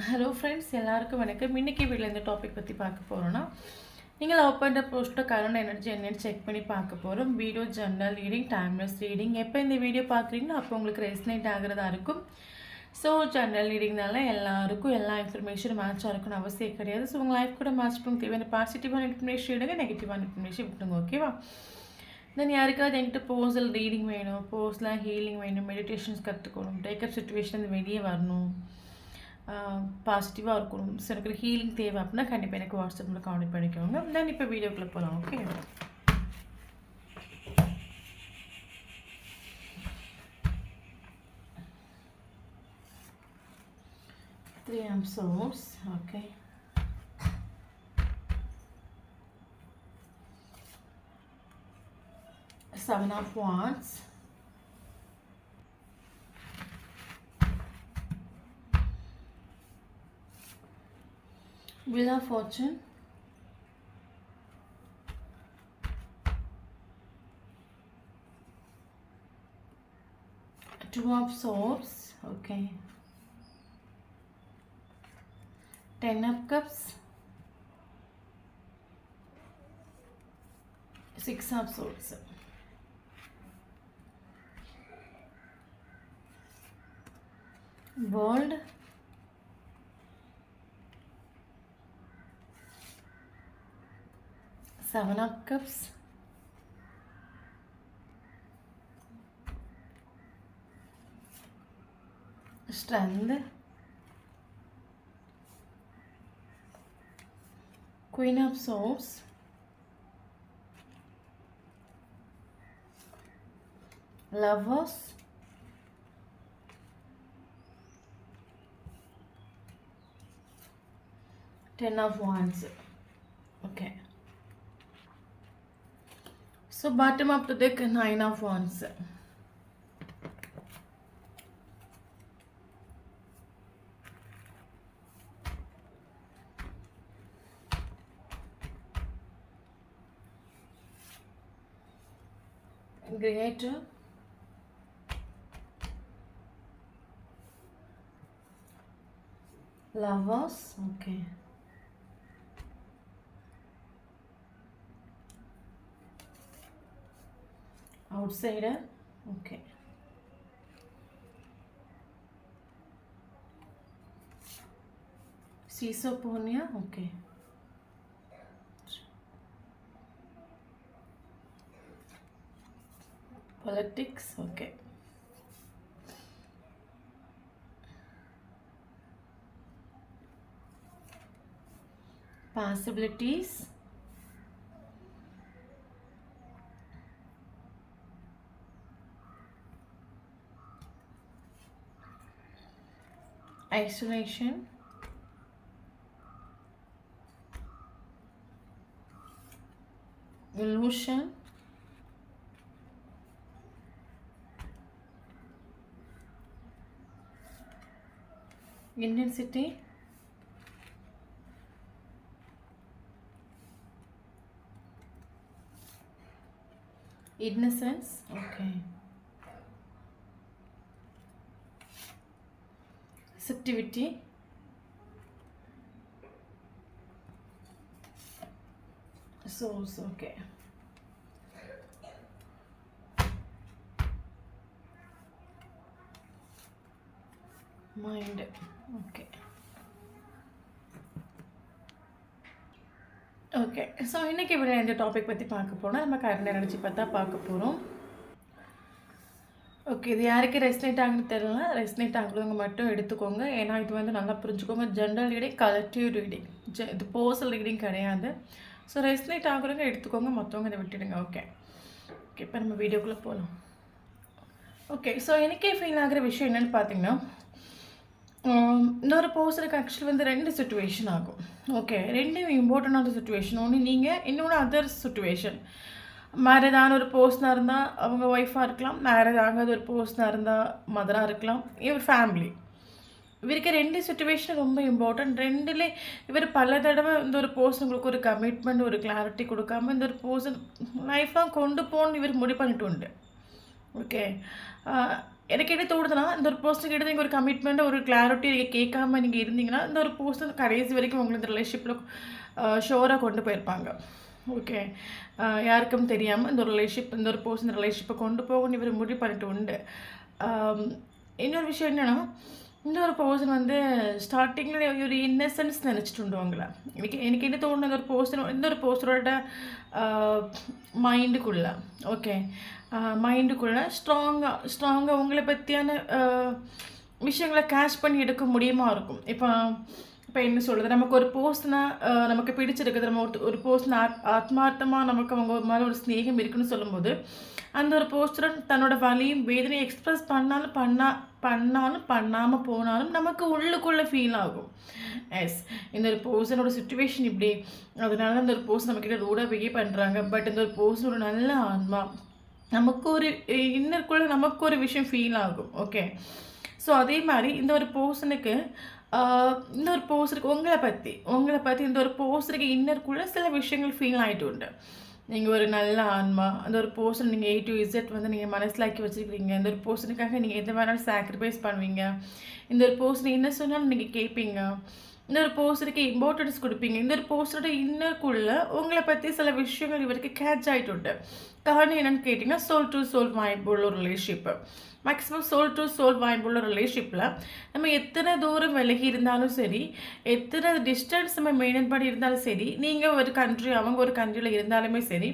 Hello friends, எல்லாருக்கும் வணக்கம். இன்றைக்கி வீட்டில் இந்த டாபிக் பற்றி பார்க்க போகிறோன்னா, நீங்கள் லவ் பண்ணுற போஸ்ட்டோ கரண்ட் எனர்ஜி என்னென்னு செக் பண்ணி பார்க்க போகிறோம். Video journal reading, timeless reading. எப்போ இந்த வீடியோ பார்க்குறீங்களோ அப்போ உங்களுக்கு ரெஸ்னேட் ஆகிறதா இருக்கும். ஸோ ஜெர்னல் ரீடிங்னால எல்லாருக்கும் எல்லா இன்ஃபர்மேஷனும் மேட்சாக இருக்குன்னு அவசியம் கிடையாது. ஸோ உங்கள் லைஃப் கூட மேட்ச் பண்ண தேவையான பாசிட்டிவான இன்ஃபர்மேஷன் எடுங்க, நெகட்டிவான இன்ஃபர்மேஷன் விட்டுருங்க. ஓகேவா? தென் யாருக்காவது என்கிட்ட பர்சனல் ரீடிங் வேணும், பர்சனலாக ஹீலிங் வேணும், மெடிடேஷன்ஸ் கற்றுக்கணும், டேக்கப் சுச்சுவேஷன் வெளியே வரணும், பாசிட்டிவாக இருக்கணும், ஸோ எனக்கு ஹீலிங் தேவை அப்படின்னா கண்டிப்பாக எனக்கு வாட்ஸ்அப்பில் கான்டெக்ட் பண்ணிக்கோங்க. தென் இப்போ வீடியோக்குள்ளே போகலாம். Okay, three arm source. Okay, seven of wands, Wheel of Fortune, Two of Swords, okay, Ten of Cups, Six of Swords, World, Seven of Cups, Strength, Queen of Swords, Lovers, Ten of Wands. Okay. So bottom of the deck, Nine of Wands. Great. Lovers. Okay. Outsider. Okay. Caesoponia. Okay. Politics. Okay. Possibilities. Isolation, illusion, intensity, innocence. Okay. Receptivity, souls. Okay. Mind. Okay. Okay, so இன்றைக்கி இப்படி இந்த topic பற்றி பார்க்க போனால் நம்ம current energy பற்றி தான் பார்க்க போகிறோம். ஓகே, இது யாருக்கு ரெஸ்னேட் ஆகுன்னு தெரியல, ரெஸ்னேட் ஆகுறவங்க மட்டும் எடுத்துக்கோங்க. ஏன்னா இது வந்து நல்லா புரிஞ்சுக்கோங்க. ஜென்ரல் ரீடிங், கலெக்டிவ் ரீடிங், இது பர்சனல் ரீடிங் கிடையாது. ஸோ ரெஸ்னேட் ஆகுறவங்க எடுத்துக்கோங்க, மற்றவங்க இதை விட்டுடுங்க. ஓகே ஓகே, இப்போ நம்ம வீடியோக்குள்ளே போகலாம். ஓகே, ஸோ எனக்கே ஃபீல் ஆகிற விஷயம் என்னென்னு பார்த்தீங்கன்னா, இன்னொரு பர்சனுக்கு ஆக்சுவலி வந்து ரெண்டு சுச்சுவேஷன் ஆகும். ஓகே, ரெண்டும் இம்பார்ட்டண்டான சுச்சுவேஷன். ஒன்று நீங்கள், இன்னொன்று அதர் சுச்சுவேஷன். மேரேஜான ஒரு பர்சனாக இருந்தால் அவங்க ஒய்ஃபாக இருக்கலாம், மேரேஜ் ஆகாத ஒரு பர்சனாக இருந்தால் மதராக இருக்கலாம், இவர் ஃபேமிலி. இவருக்கு ரெண்டு சுச்சுவேஷன் ரொம்ப இம்பார்ட்டன்ட். ரெண்டுலே இவர் பல தடவை இந்த ஒரு பர்சனுங்களுக்கு ஒரு கமிட்மெண்ட், ஒரு கிளாரிட்டி கொடுக்காம இந்த ஒரு பர்சன் லைஃப்லாம் கொண்டு போகணுன்னு இவர் முடிவு பண்ணிட்டு உண்டு. ஓகே, எனக்கு என்ன தோணுதுன்னா, இந்த ஒரு பர்சன் கிட்ட நீங்க ஒரு கமிட்மெண்ட், ஒரு கிளாரிட்டி நீங்க கேட்காம நீங்க இருந்தீங்கன்னா, இந்த ஒரு பர்சன் கடைசி வரைக்கும் உங்கள இந்த ரிலேஷன்ஷிப்ல ஷூரா கொண்டு போயிருப்பாங்க. ஓகே. யாருக்கும் தெரியாம இந்த ஒரு பர்சன் ரிலேஷன்ஷிப்ப கொண்டு போகணும்னு இவரு முடிவு பண்ணிட்டு உண்டு. ஆம், இன்னொரு விஷயம் என்னன்னா, இந்த ஒரு பர்சன் வந்து ஸ்டார்ட்டிங்கில ஒரு இன்னசென்ஸ் நெனச்சிட்டுண்டு உங்கள. எனக்கு எனக்கு என்ன தோணுது, இந்த ஒரு பர்சனோட அ மைண்டுக்குள்ள, ஓகே. மைண்டுக்குள்ள ஸ்ட்ராங்கா உங்கள பத்தியான விஷயங்கள கேட்ச் பண்ணி எடுக்க முடியுமா இருக்கும். இப்ப என்ன சொல்றது, நமக்கு ஒரு பர்சன நமக்கு பிடிச்சிருக்குது. நம்ம ஒரு பர்சன் ஆத்மார்த்தமா நமக்கு அவங்க மேல ஒரு ஸ்நேகம் இருக்குன்னு சொல்லும்போது, அந்த ஒரு பர்சன் தன்னோட வலியும் வேதனையும் எக்ஸ்பிரஸ் பண்ணாலும் பண்ணாம போனாலும் நமக்கு உள்ளுக்குள்ள ஃபீல் ஆகும். எஸ், இந்த ஒரு பர்சனோட சிச்சுவேஷன் இப்படி. அதனால அந்த ஒரு பர்சன் நம்மகிட்ட ரூடா பிஹேவ் பண்றாங்க. பட் இந்த ஒரு பர்சன் ஒரு நல்ல ஆன்மா. நமக்கு ஒரு இன்னருக்குள்ள நமக்கு ஒரு விஷயம் ஃபீல் ஆகும். ஓகே. ஸோ அதே மாரி இந்த ஒரு பர்சனுக்கு இந்த ஒரு பர்சனுக்கு உங்கள பத்தி இந்த ஒரு பர்சனுக்கு இன்னருக்குள்ள சில விஷயங்கள் ஃபீல் ஆயிட்டு உண்டு. நீங்க ஒரு நல்ல ஆன்மா. அந்த ஒரு பர்சன் நீங்க A to Z வந்து நீங்க மனசிலாக்கி வச்சிருக்கிறீங்க. இந்த ஒரு பர்சனுக்காக நீங்க எது வேணாலும் சாக்ரிஃபைஸ் பண்ணுவீங்க. இந்த ஒரு பர்சன் என்ன சொன்னாலும் நீங்க கேட்பீங்க. இந்த ஒரு பர்சனுக்கு இம்பார்ட்டன்ஸ் குடுப்பீங்க. இந்த ஒரு பர்சனோட இன்னருக்குள்ள உங்கள பத்தி சில விஷயங்கள் இவருக்கு கேட்ச் ஆயிட்டு உண்டு. காரணம் என்னன்னு கேட்டீங்கன்னா, சோல் டு சோல் வைப் உள்ள ஒரு relationship. Maximum soul to soul vibe உள்ள ரிலேஷன்ஷிப்பில் நம்ம எத்தனை தூரம் விலகி இருந்தாலும் சரி, எத்தனை டிஸ்டன்ஸ் நம்ம மெயின்டைன் பண்ணி இருந்தாலும் சரி, நீங்கள் ஒரு கண்ட்ரி அவங்க ஒரு கண்ட்ரியில் இருந்தாலுமே சரி,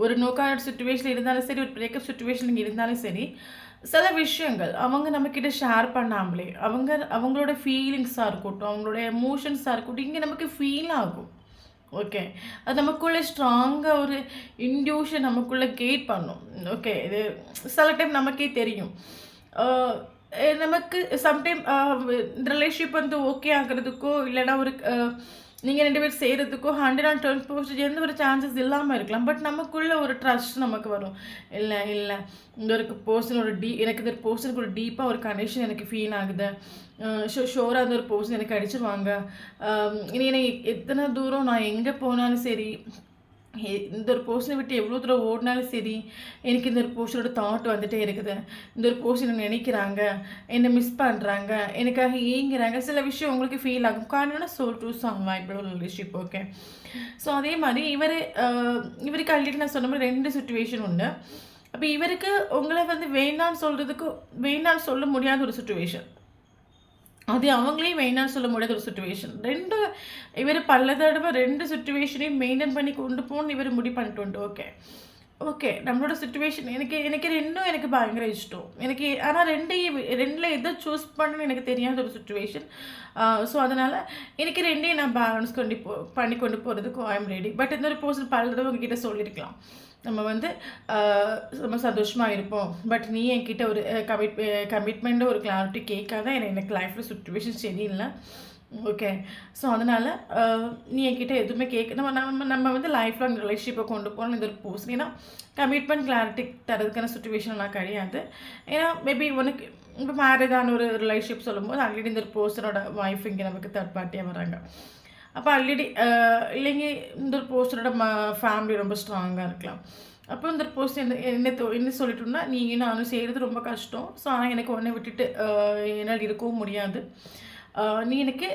ஒரு நோ கான்டாக்ட் சிச்சுவேஷனில் இருந்தாலும் சரி, ஒரு பிரேக்கப் சிச்சுவேஷனில் இருந்தாலும் சரி, சில விஷயங்கள் அவங்க நம்மக்கிட்ட ஷேர் பண்ணாமலே அவங்களோட ஃபீலிங்ஸாக இருக்கட்டும், அவங்களோட எமோஷன்ஸாக இருக்கட்டும், இங்கே நமக்கு ஃபீல் ஆகும். ஓகே. அது நமக்குள்ளே ஸ்ட்ராங்காக ஒரு இன்ட்யூஷன் நமக்குள்ளே கெயின் பண்ணும். ஓகே. இது சில டைம் நமக்கே தெரியும். நமக்கு சம்டைம் இந்த ரிலேஷன்ஷிப் வந்து ஓகே ஆகுறதுக்கோ, இல்லைன்னா ஒரு நீங்கள் 2 பேரும் செய்கிறதுக்கோ 110% எந்த ஒரு சான்சஸ் இல்லாமல் இருக்கலாம். பட் நமக்குள்ள ஒரு ட்ரஸ்ட் நமக்கு வரும். இல்லை இந்த ஒரு பர்சனோட எனக்கு இந்த பர்சனுக்கு ஒரு டீப்பாக ஒரு கனெக்ஷன் எனக்கு ஃபீல் ஆகுது. ஷோராக அந்த ஒரு பர்சன் எனக்கு அடிச்சிருவாங்க. இனி எத்தனை தூரம் நான் எங்கே போனாலும் சரி, இந்த ஒரு பர்சனை விட்டு எவ்வளோ தூரம் ஓடினாலும் சரி, எனக்கு இந்த ஒரு பர்சனோட தாட் வந்துகிட்டே இருக்குது. இந்த ஒரு பர்சன் என்ன நினைக்கிறாங்க, என்னை மிஸ் பண்ணுறாங்க, எனக்காக ஏங்குறாங்க, சில விஷயம் உங்களுக்கு ஃபீல் ஆகும். காரணம்னா சோல் டு சோல் வைப்போட ரிலேஷன்ஷிப். ஓகே. ஸோ அதே மாதிரி இவருக்கு ஆல்ரெடி நான் சொன்ன மாதிரி 2 சிச்சுவேஷன் உண்டு. அப்போ இவருக்கு உங்களை வந்து வேணான்னு சொல்ல முடியாத ஒரு சிச்சுவேஷன். அது அவங்களே வேணான்னு சொல்ல முடியாத ஒரு சிச்சுவேஷன். இவர் பல தடவை 2 சிச்சுவேஷனையும் மெயின்டைன் பண்ணி கொண்டு போகணும்னு இவர் முடிவு பண்ணிட்டு உண்டு. ஓகே. நம்மளோட சிச்சுவேஷன் எனக்கு 2ம் எனக்கு பயங்கர இஷ்டம். ஆனால் 2ல் எதை சூஸ் பண்ணணும்னு எனக்கு தெரியாத ஒரு சிச்சுவேஷன். ஸோ அதனால் எனக்கு 2யும் நான் பேலன்ஸ் பண்ணி கொண்டு போகிறதுக்கு ஐ எம் ரெடி. பட் இந்த ஒரு பர்சன் பல தடவை உங்ககிட்ட சொல்லியிருக்கலாம், நம்ம வந்து ரொம்ப சந்தோஷமாக இருப்போம். பட் நீ என்கிட்ட ஒரு கமிட்மெண்ட்டு ஒரு கிளாரிட்டி கேட்காத. எனக்கு லைஃப்பில் சுச்சுவேஷன் சரியில்லை. ஓகே. ஸோ அதனால் நீ என்கிட்ட எதுவுமே நம்ம வந்து லைஃப் லாங் ரிலேஷன்ஷிப்பை கொண்டு போகணும் இந்த ஒரு பர்சன். ஏன்னா கமிட்மெண்ட் கிளாரிட்டி தரதுக்கான சுச்சுவேஷன்லாம் கிடையாது. ஏன்னா மேபி உனக்கு இப்போ மேரேஜான ஒரு ரிலேஷன்ஷிப் சொல்லும்போது ஆல்ரெடி இந்த ஒரு பர்சனோட ஒய்ஃப் இங்கே நமக்கு தேர்ட் பார்ட்டியாக வராங்க. அப்போ ஆல்ரெடி இல்லைங்க இந்த ஒரு பர்சனோட ஃபேமிலி ரொம்ப ஸ்ட்ராங்காக இருக்கலாம். அப்போ இந்த ஒரு பர்சன் என்ன சொல்லிட்டோம்னா, நீ நானும் செய்கிறது ரொம்ப கஷ்டம். ஸோ ஆனால் எனக்கு ஒன்றை விட்டுட்டு என்னால் இருக்கவும் முடியாது. நீ எனக்கு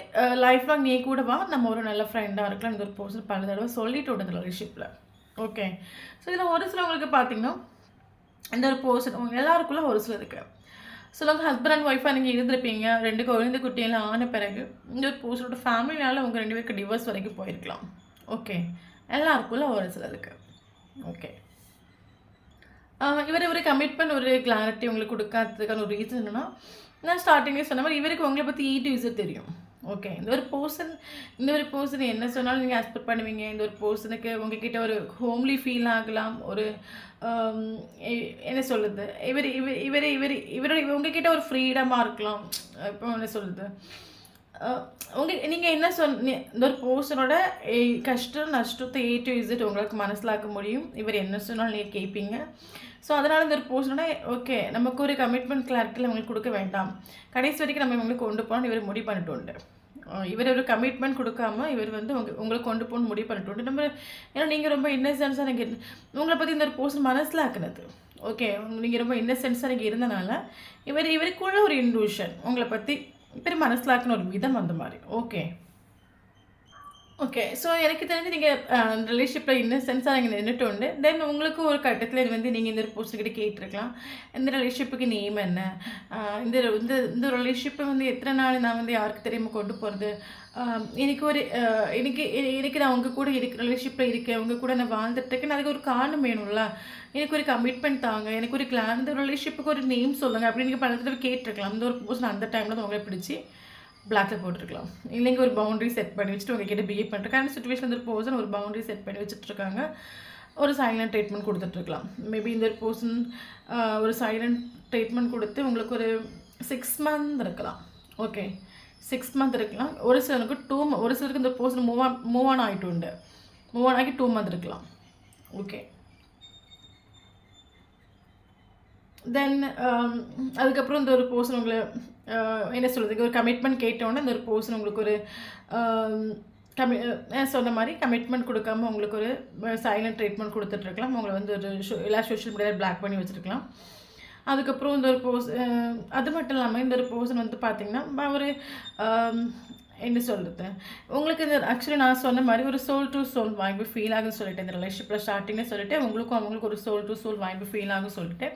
லைஃப் லாங் நீ கூட வா, நம்ம ஒரு நல்ல ஃப்ரெண்டாக இருக்கலாம். இந்த ஒரு பர்சன் பல தடவை சொல்லிட்டு விடுது ரிலேஷன்ஷிப்பில். ஓகே. ஸோ இதில் ஒரு சிலவங்களுக்கு பார்த்தீங்கன்னா, இந்த ஒரு பர்சன் எல்லாருக்குள்ள ஒரு சில இருக்குது. சிலவங்க ஹஸ்பண்ட் அண்ட் ஒய்ஃபாக நீங்கள் இருந்திருப்பீங்க. 2 குழந்தை குட்டியெல்லாம் ஆன பிறகு இந்த ஒரு பர்சனோட ஃபேமிலினால உங்கள் 2 பேருக்கு டிவோர்ஸ் வரைக்கும் போயிருக்கலாம். ஓகே. எல்லாருக்குள்ள ஒரு சிலருக்கு. ஓகே. இவர் ஒரு கமிட்மெண்ட் ஒரு கிளாரிட்டி உங்களுக்கு கொடுக்காததுக்கான ஒரு ரீசன் என்னென்னா, நான் ஸ்டார்டிங்கே சொன்ன மாதிரி இவருக்கு உங்களை பற்றி A to Z தெரியும். ஓகே. இந்த ஒரு பர்சன் என்ன சொன்னாலும் நீங்கள் அக்செப்ட் பண்ணுவீங்க. இந்த ஒரு பர்சனுக்கு உங்ககிட்ட ஒரு ஹோம்லி ஃபீல் ஆகலாம். ஒரு என்ன சொல்லுது, உங்ககிட்ட ஒரு ஃப்ரீடமாக இருக்கலாம். இப்போ என்ன சொல்லுது, நீங்கள் என்ன இந்த ஒரு பர்சனோட கஷ்டம் நஷ்டத்தை A to Z உங்களுக்கு மனசிலாக்க முடியும். இவர் என்ன சொன்னாலும் நீங்கள் கேட்பீங்க. ஸோ அதனால் இந்த ஒரு பர்சனோட ஓகே நமக்கு ஒரு கமிட்மெண்ட் கிளாரிட்டியில் உங்களுக்கு கொடுக்க வேண்டாம், கடைசி வரைக்கும் நம்ம இவங்களுக்கு கொண்டு போகணும்னு இவர் முடிவு பண்ணிட்டு உண்டு. இவர் ஒரு கமிட்மெண்ட் கொடுக்காம இவர் வந்து உங்களுக்கு கொண்டு போகணும்னு முடிவு பண்ணிட்டு உண்டு. ஏன்னா நீங்கள் ரொம்ப இன்னசென்ஸாக நீங்கள் உங்களை பற்றி இந்த ஒரு பர்சன் மனசிலாக்குனது. ஓகே, நீங்கள் ரொம்ப இன்னசென்ஸாக நீங்கள் இருந்தனால இவருக்குள்ள ஒரு இன்ட்யூஷன் உங்களை பற்றி மனசிலாக்கின ஒரு விதம் அந்த மாதிரி. Okay okay. ஸோ எனக்கு தெரிஞ்சு நீங்கள் ரிலேஷன்ஷிப்பில் இன்னசென்ஸாக நீங்கள் நின்றுட்டு தென் உங்களுக்கு ஒரு கட்டத்தில் நீங்கள் இந்த பர்சன்கிட்ட கேட்டிருக்கலாம், இந்த ரிலேஷன்ஷிப்புக்கு நேம் என்ன, இந்த இந்த இந்த ரிலேஷன்ஷிப்பை எத்தனை நாள் நான் யாருக்கு தெரியாமல் கொண்டு போகிறது, எனக்கு ஒரு எனக்கு நான் உங்கள் கூட ரிலேஷன்ஷிப்பில் இருக்கேன், உங்கள் கூட நான் வாழ்ந்துட்டுருக்கேன், அதுக்கு ஒரு காரணம் வேணும்ல, எனக்கு ஒரு கமிட்மெண்ட் தாங்க, எனக்கு ஒரு இந்த ரிலேஷன்ஷிப்புக்கு ஒரு நேம் சொல்லுங்கள் அப்படின்னு நீங்கள் பல தடவை கேட்டிருக்கலாம். இந்த ஒரு பர்சன் அந்த டைமில் தான் உங்களை பிடிச்சி பிளாக்ல போட்டுருக்கலாம், இல்லைங்க ஒரு பவுண்டரி செட் பண்ணி வச்சுட்டு உங்ககிட்ட பிஹேவ் பண்ணுறேன். அந்த சுச்சுவேஷன் ஒரு பர்சன் ஒரு பவுண்டரி செட் பண்ணி வச்சுட்ருக்காங்க, ஒரு சைலண்ட் ட்ரீட்மெண்ட் கொடுத்துட்ருக்கலாம். மேபி இந்த ஒரு பர்சன் ஒரு சைலண்ட் ட்ரீட்மெண்ட் கொடுத்து உங்களுக்கு ஒரு 6 மந்த் இருக்கலாம். ஓகே, 6 மந்த் இருக்கலாம். ஒரு சிலருக்கு ஒரு சிலருக்கு இந்த பர்சன் மூவ் ஆன் ஆகிட்டு மூவ் ஆன் ஆகி 2 மந்த் இருக்கலாம். ஓகே, தென் அதுக்கப்புறம் இந்த ஒரு பர்சன் உங்களை என்ன சொல்கிறதுக்கு ஒரு கமிட்மெண்ட் கேட்டோன்னே இந்த ஒரு பர்சன் உங்களுக்கு ஒரு சொன்ன மாதிரி கமிட்மெண்ட் கொடுக்காம உங்களுக்கு ஒரு சைலண்ட் ட்ரீட்மெண்ட் கொடுத்துட்ருக்கலாம். உங்களை ஒரு எல்லா சோஷியல் மீடியாவில் பிளாக் பண்ணி வச்சுருக்கலாம். அதுக்கப்புறம் இந்த ஒரு அது மட்டும் இல்லாமல் இந்த ஒரு பர்சன் பார்த்திங்கன்னா ஒரு என்ன சொல்கிறது, உங்களுக்கு இந்த ஆக்சுவலி நான் சொன்ன மாதிரி ஒரு சோல் டு சோல் வாய்ப்பு ஃபீல் ஆகுன்னு சொல்லிட்டேன். இந்த ரிலேஷன்ஷிப்பில் ஸ்டார்டிங்கே சொல்லிவிட்டு அவங்களுக்கு ஒரு சோல் டு சோல் வாய்ப்பு ஃபீல் ஆகுன்னு சொல்லிட்டு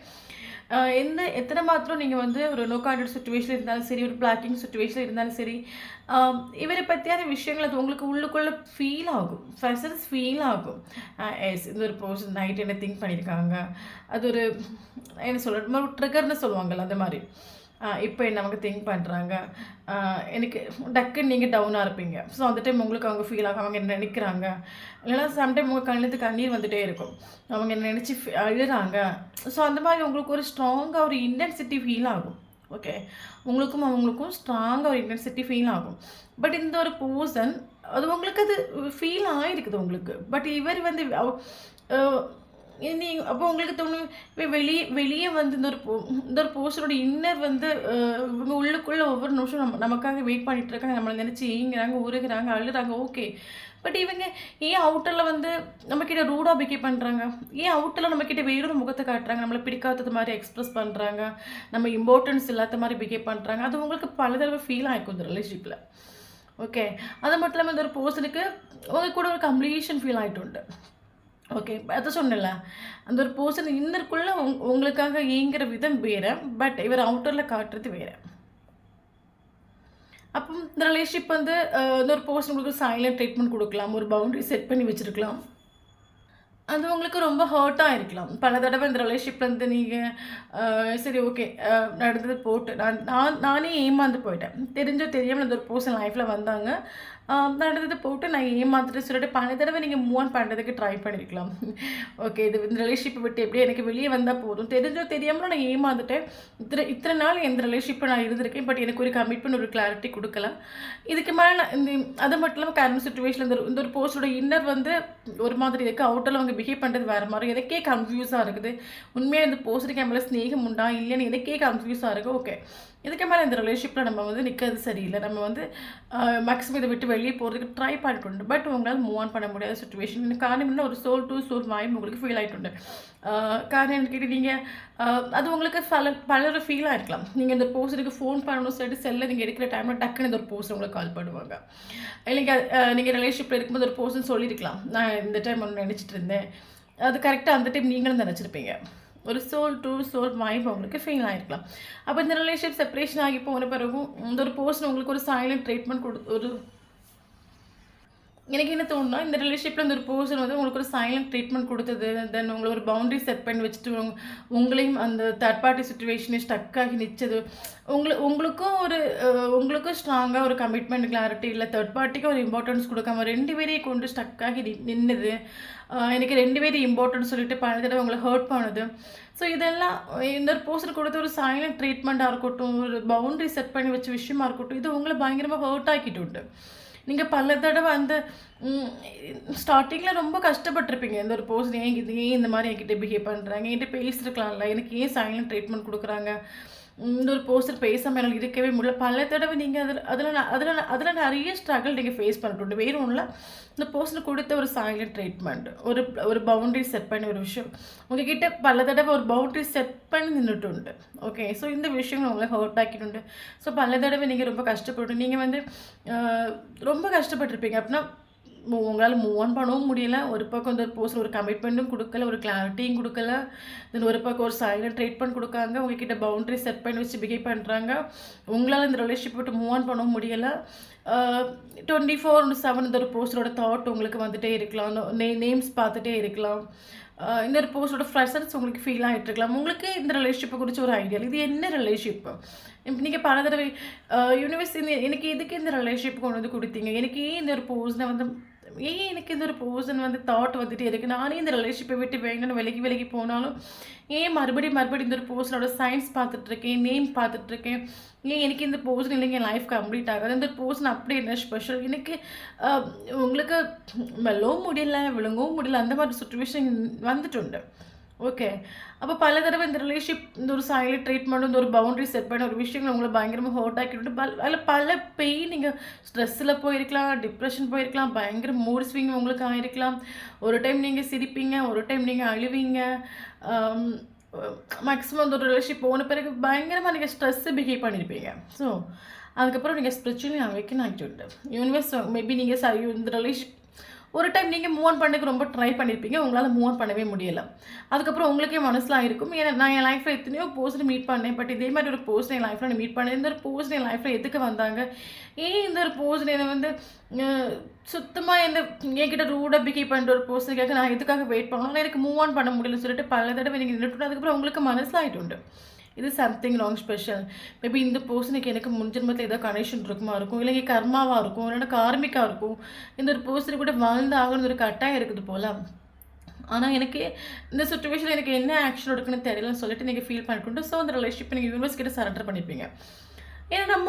எத்தனை மாத்திரம் நீங்கள் ஒரு நோ கான்டாக்ட் சுச்சுவேஷனில் இருந்தாலும் சரி, ஒரு பிளாக்கிங் சுச்சுவேஷனில் இருந்தாலும் சரி, இவரை பற்றியான விஷயங்கள் அது உங்களுக்கு உள்ளுக்குள்ளே ஃபீல் ஆகும், ஃபர்ஸ்ட் ஃபீல் ஆகும். எஸ், இந்த ஒரு பர்சன் நைட் என்ன திங்க் பண்ணியிருக்காங்க, அது ஒரு என்ன சொல்கிறது ஒரு ட்ரிகர்னு சொல்லுவாங்கள்ல அந்த மாதிரி. இப்போ நமக்கு திங்க் பண்ணுறாங்க, எனக்கு டக்குன்னு நீங்கள் டவுனாக இருப்பீங்க. ஸோ அந்த டைம் உங்களுக்கு அவங்க ஃபீல் ஆகும், அவங்க என்ன நினைக்கிறாங்க, இல்லைனா சம்டைம் உங்கள் கண்ணிலேருந்து கண்ணீர் வந்துகிட்டே இருக்கும், அவங்க என்ன நினச்சி அழுகிறாங்க. ஸோ அந்த மாதிரி உங்களுக்கு ஒரு ஸ்ட்ராங்காக ஒரு இன்டென்சிட்டி ஃபீல் ஆகும். ஓகே, உங்களுக்கும் அவங்களுக்கும் ஸ்ட்ராங்காக ஒரு இன்டென்சிட்டி ஃபீல் ஆகும். பட் இந்த ஒரு பர்சன் அது உங்களுக்கு அது ஃபீல் ஆகிருக்குது உங்களுக்கு. பட் இவர் அப்போ உங்களுக்கு தோணும் வெளியே இந்த ஒரு போஸ்டரோட இன்னர் இவங்க உள்ளுக்குள்ளே ஒவ்வொரு நிமிஷம் நமக்காக வெயிட் பண்ணிட்டு இருக்காங்க, நம்மளை நினச்சி ஏங்குறாங்க, உருகுறாங்க, அழுறாங்க. ஓகே, பட் இவங்க ஏன் அவுட்டரில் நம்மக்கிட்ட ரூடாக பிஹேவ் பண்ணுறாங்க, ஏன் அவுட்டரில் நம்மக்கிட்ட வேறொரு முகத்தை காட்டுறாங்க, நம்மளை பிடிக்காதது மாதிரி எக்ஸ்ப்ரெஸ் பண்ணுறாங்க, நம்ம இம்பார்ட்டன்ஸ் இல்லாத மாதிரி பிஹேவ் பண்ணுறாங்க. அது உங்களுக்கு பல தடவை ஃபீல் ஆகிருக்கும் இந்த ரிலேஷன்ஷிப்பில். ஓகே, அது மட்டும் இல்லாமல் இந்த ஒரு பர்சனுக்கு உங்க கூட ஒரு கம்ப்ளீஷன் ஃபீல் ஆகிட்டு. ஓகே, அதை சொன்னல, அந்த ஒரு பர்சன் இன்னருக்குள்ளே உங்களுக்காக ஏங்குற விதம் வேறு, பட் இவர் அவுட்டரில் காட்டுறது வேறு. அப்போ இந்த ரிலேஷன்ஷிப் இந்த ஒரு பர்சன் உங்களுக்கு சைலண்ட் ட்ரீட்மெண்ட் கொடுக்கலாம், ஒரு பவுண்டரி செட் பண்ணி வச்சுருக்கலாம். அது உங்களுக்கு ரொம்ப ஹர்ட்டாக இருக்கலாம். பல தடவை இந்த ரிலேஷன்ஷிப்பில் நீங்கள் சரி ஓகே நடந்தது போட்டு நானே ஏமாந்து போயிட்டேன். தெரியாமல் இந்த ஒரு பர்சன் லைஃப்பில் வந்தாங்க, நடந்தது போட்டு நான் ஏமாத்துட்டு சொல்லிட்டு பல தடவை நீங்கள் மூவ் ஆன் பண்ணுறதுக்கு ட்ரை பண்ணியிருக்கலாம். ஓகே, இது இந்த ரிலேஷன்ஷிப்பை விட்டு எப்படியே எனக்கு வெளியே வந்தால் போதும், தெரியாமல் நான் ஏமாந்துட்டேன், இத்தனை நாள் எந்த ரிலேஷன்ஷிப்பை நான் இருந்திருக்கேன், பட் எனக்கு ஒரு கமிட்மெண்ட் ஒரு கிளாரிட்டி கொடுக்கல. இதுக்கு மேலே நான் அது மட்டும் இல்லாமல் கரண்ட் சுச்சுவேஷனில் இந்த ஒரு போஸ்டோட இன்னர் ஒரு மாதிரி இருக்குது, அவுட்டரில் அவங்க பிஹேவ் பண்ணுறது வேறு மாதிரி, எனக்கே கன்ஃபியூஸாக இருக்குது. உண்மையாக இந்த போஸ்டருக்கு என் மேலே ஸ்நேகம் உண்டா இல்லைன்னு எனக்கே கன்ஃபியூஸாக இருக்குது. ஓகே, இதுக்கு மேலே இந்த ரிலேஷன்ஷிப்பில் நம்ம நிற்கிறது சரியில்லை, நம்ம மேக்ஸிமம் இதை விட்டு வெளியே போகிறதுக்கு ட்ரை பண்ணிட்டு, பட் உங்களால் மூவ் ஆன் பண்ண முடியாத சுச்சுவேஷன். எனக்கு காரணம் என்ன, ஒரு சோல் டு சோல் வாய்ப்பு உங்களுக்கு ஃபீல் ஆகிட்டு. காரணம் எனக்கு நீங்கள் அது உங்களுக்கு பல ஃபீலாக இருக்கலாம். நீங்கள் இந்த பர்சனுக்கு ஃபோன் பண்ணணும் சொல்லிட்டு செல்லில் நீங்கள் எடுக்கிற டைமில் டக்குன்னு இந்த ஒரு பர்சன் உங்களுக்கு கால் பண்ணுவாங்க. இல்லைங்க, நீங்கள் ரிலேஷன்ஷிப்பில் இருக்கும்போது ஒரு பர்சன் சொல்லியிருக்கலாம், நான் இந்த டைம் ஒன்று நினச்சிட்டு இருந்தேன், அது கரெக்டாக அந்த டைம் நீங்களும் நினச்சிருப்பீங்க. ஒரு சோல் டு சோல் வாய்ப்பு உங்களுக்கு ஃபீல் ஆகிருக்கலாம். அப்போ இந்த ரிலேஷன்ஷிப் செப்பரேஷன் ஆகி போன பிறகும் இந்த ஒரு பர்சன் உங்களுக்கு ஒரு சைலண்ட் ட்ரீட்மெண்ட் எனக்கு என்ன தோணுன்னா, இந்த ரிலேஷன்ஷிப்பில் இந்த ஒரு பர்சன் உங்களுக்கு ஒரு சைலண்ட் ட்ரீட்மெண்ட் கொடுத்தது, தென் உங்களை ஒரு பவுண்டரி செட் பண்ணி வச்சுட்டு உங்களையும் அந்த தேர்ட் பார்ட்டி சுச்சுவேஷனை ஸ்டக்காகி நிற்சது, உங்களுக்கும் ஸ்ட்ராங்காக ஒரு கமிட்மெண்ட் கிளாரிட்டி இல்லை, தேர்ட் பார்ட்டிக்கு ஒரு இம்பார்ட்டன்ஸ் கொடுக்காம 2 பேரையும் கொண்டு ஸ்டக்காகி நின்றுது, எனக்கு 2 பேரும் இம்பார்ட்டன்ஸ் சொல்லிட்டு பல தடவை உங்களை ஹர்ட் பண்ணுது. ஸோ இதெல்லாம் இந்த ஒரு பர்சன் கொடுத்த ஒரு சைலண்ட் ட்ரீட்மெண்ட்டாக இருக்கட்டும், ஒரு பவுண்டரி செட் பண்ணி வச்ச விஷயமா இருக்கட்டும், இது உங்களை பயங்கரமாக ஹர்ட் ஆக்கிட்டு உண்டு. நீங்கள் பல தடவை ஸ்டார்டிங்கில் ரொம்ப கஷ்டப்பட்டிருப்பீங்க, இந்த ஒரு பர்சன் ஏன் இந்த மாதிரி என்கிட்ட பிஹேவ் பண்ணுறாங்க, என்கிட்ட பேசியிருக்கலாம்ல, எனக்கு ஏன் சைலண்ட் ட்ரீட்மெண்ட் கொடுக்குறாங்க, இந்த ஒரு பர்சன் பேசாமல் என்னால் இருக்கவே முடியல. பல தடவை நீங்கள் அதில் நிறைய ஸ்ட்ரகிள் நீங்கள் ஃபேஸ் பண்ணிட்டு வேறு ஒன்றும் இல்லை. இந்த பர்சனுக்கு கொடுத்த ஒரு சைலண்ட் ட்ரீட்மெண்ட், ஒரு பவுண்டரி செட் பண்ணி ஒரு விஷயம் உங்ககிட்ட பல தடவை ஒரு பவுண்டரி செட் பண்ணி நின்றுட்டு. ஓகே, ஸோ இந்த விஷயங்கள் உங்களை ஹர்ட் ஆக்கிட்டு. ஸோ பல தடவை நீங்கள் ரொம்ப கஷ்டப்பட்டு நீங்கள் வந்து ரொம்ப கஷ்டப்பட்டுருப்பீங்க. அப்படின்னா உங்களால் மூவ் ஆன் பண்ணவும் முடியல. ஒரு பக்கம் வந்து ஒரு பர்சன் ஒரு கமிட்மெண்ட்டும் கொடுக்கல, ஒரு கிளாரிட்டியும் கொடுக்கல. தென் ஒரு பக்கம் ஒரு சைலண்ட் ட்ரீட்மெண்ட் கொடுக்காங்க, உங்ககிட்ட பவுண்டரி செட் பண்ணி வச்சு பிஹேவ் பண்ணுறாங்க. உங்களால் இந்த ரிலேஷன்ஷிப் விட்டு மூவ் ஆன் பண்ணவும் முடியலை. 24/7 இந்த ஒரு பர்சனோட தாட் உங்களுக்கு வந்துகிட்டே இருக்கலாம், நேம்ஸ் பார்த்துட்டே இருக்கலாம். இந்த ஒரு பர்சனோட ப்ரெசன்ஸ் உங்களுக்கு ஃபீல் ஆகிட்டு இருக்கலாம். உங்களுக்கு இந்த ரிலேஷன்ஷிப்பை குறித்து ஒரு ஐடியா, இது என்ன ரிலேஷன்ஷிப்பு? இப்போ நீங்கள் பல தடவை யூனிவர்ஸ் எனக்கு எதுக்கு இந்த ரிலேஷன்ஷிப் கொண்டு வந்து கொடுத்தீங்க, எனக்கு இந்த ஒரு பர்சனை வந்து எனக்கு இந்த ஒரு பர்சன் வந்து தாட் வந்துகிட்டே இருக்குது, நானே இந்த ரிலேஷன்ஷிப்பை விட்டு வேணும்னு விலகி போனாலும் மறுபடியும் இந்த ஒரு பர்சனோட சயின்ஸ் பார்த்துட்ருக்கேன், நேம் பார்த்துட்ருக்கேன், எனக்கு இந்த பர்சன் இல்லைங்க என் லைஃப் கம்ப்ளீட் ஆகாது, இந்த பர்சன் அப்படி என்ன ஸ்பெஷல், எனக்கு உங்களுக்கு மெல்லவும் முடியல விழுங்கவும் முடியல, அந்த மாதிரி சுச்சுவேஷன் வந்துட்டு. ஓகே, அப்போ பல தடவை இந்த ரிலேஷன்ஷிப் இந்த ஒரு சைலண்ட் ட்ரீட்மெண்ட், இந்த ஒரு பவுண்டரி செட் பண்ண ஒரு விஷயங்கள் உங்களை பயங்கரமாக ஹர்ட் ஆக்கிட்டு அதில் பல பெயின், நீங்கள் ஸ்ட்ரெஸ்ஸில் போயிருக்கலாம், டிப்ரெஷன் போயிருக்கலாம், பயங்கர மூட் ஸ்விங் உங்களுக்கு ஆகிருக்கலாம். ஒரு டைம் நீங்கள் சிரிப்பீங்க, ஒரு டைம் நீங்கள் அழுவீங்க. மேக்ஸிமம் அந்த ஒரு ரிலேஷன்ஷிப் போன பிறகு பயங்கரமாக நீங்கள் ஸ்ட்ரெஸ்ஸு பிஹேவ் பண்ணியிருப்பீங்க. ஸோ அதுக்கப்புறம் நீங்கள் ஸ்பிரிச்சுவலி அவேக்கன் ஆகிட்டு யூனிவர்ஸ் மேபி நீங்கள் இந்த ரிலேஷன்ஷிப் ஒரு டைம் நீங்கள் மூவ் ஆன் பண்ணக்கு ரொம்ப ட்ரை பண்ணியிருப்பீங்க, உங்களால் மூவ் ஆன் பண்ணவே முடியலை. அதுக்கப்புறம் உங்களுக்கே மனசில் இருக்கும், ஏன்னா நான் என் லைஃப்பில் எத்தனையோ பர்சன் மீட் பண்ணேன், பட் இதே மாதிரி ஒரு பர்சன் என் லைஃப்பில் நான் மீட் பண்ணேன், இந்த ஒரு பர்சன் என் லைஃப்பில் எதுக்கு வந்தாங்க, இந்த ஒரு பர்சன் என்னை வந்து சுத்தமாக என்கிட்ட ரூடாக பிஹேவ் பண்ணுற ஒரு பர்சனுக்காக நான் எதுக்காக வெயிட் பண்ணணும், எனக்கு மூவ் ஆன் பண்ண முடியலன்னு சொல்லிட்டு பல தடவை நீங்கள் நின்றுட்டு அதுக்கப்புறம் உங்களுக்கு மனசில் ஆகிட்டு இது சம்திங் ராங் ஸ்பெஷல். மேபி இந்த பர்சனுக்கு எனக்கு முன்ஜென்மத்தில் ஏதோ கனெக்ஷன் இருக்கும், இல்லை கர்மாவாக இருக்கும், இல்லைன்னா கார்மிக்காக இருக்கும், இந்த ஒரு பர்சனுக்கு கூட வாழ்ந்து ஆகணும்னு ஒரு கட்டாயம் இருக்குது போல். ஆனால் எனக்கு இந்த சுச்சுவேஷனில் எனக்கு என்ன ஆக்ஷன் எடுக்குன்னு தெரியலன்னு சொல்லிட்டு நீங்கள் ஃபீல் பண்ணிட்டு ஸோ அந்த ரிலேஷன்ஷிப் நீங்கள் யூனிவர்ஸ் கிட்ட சரண்டர் பண்ணியிருப்பீங்க. ஏன்னா நம்ம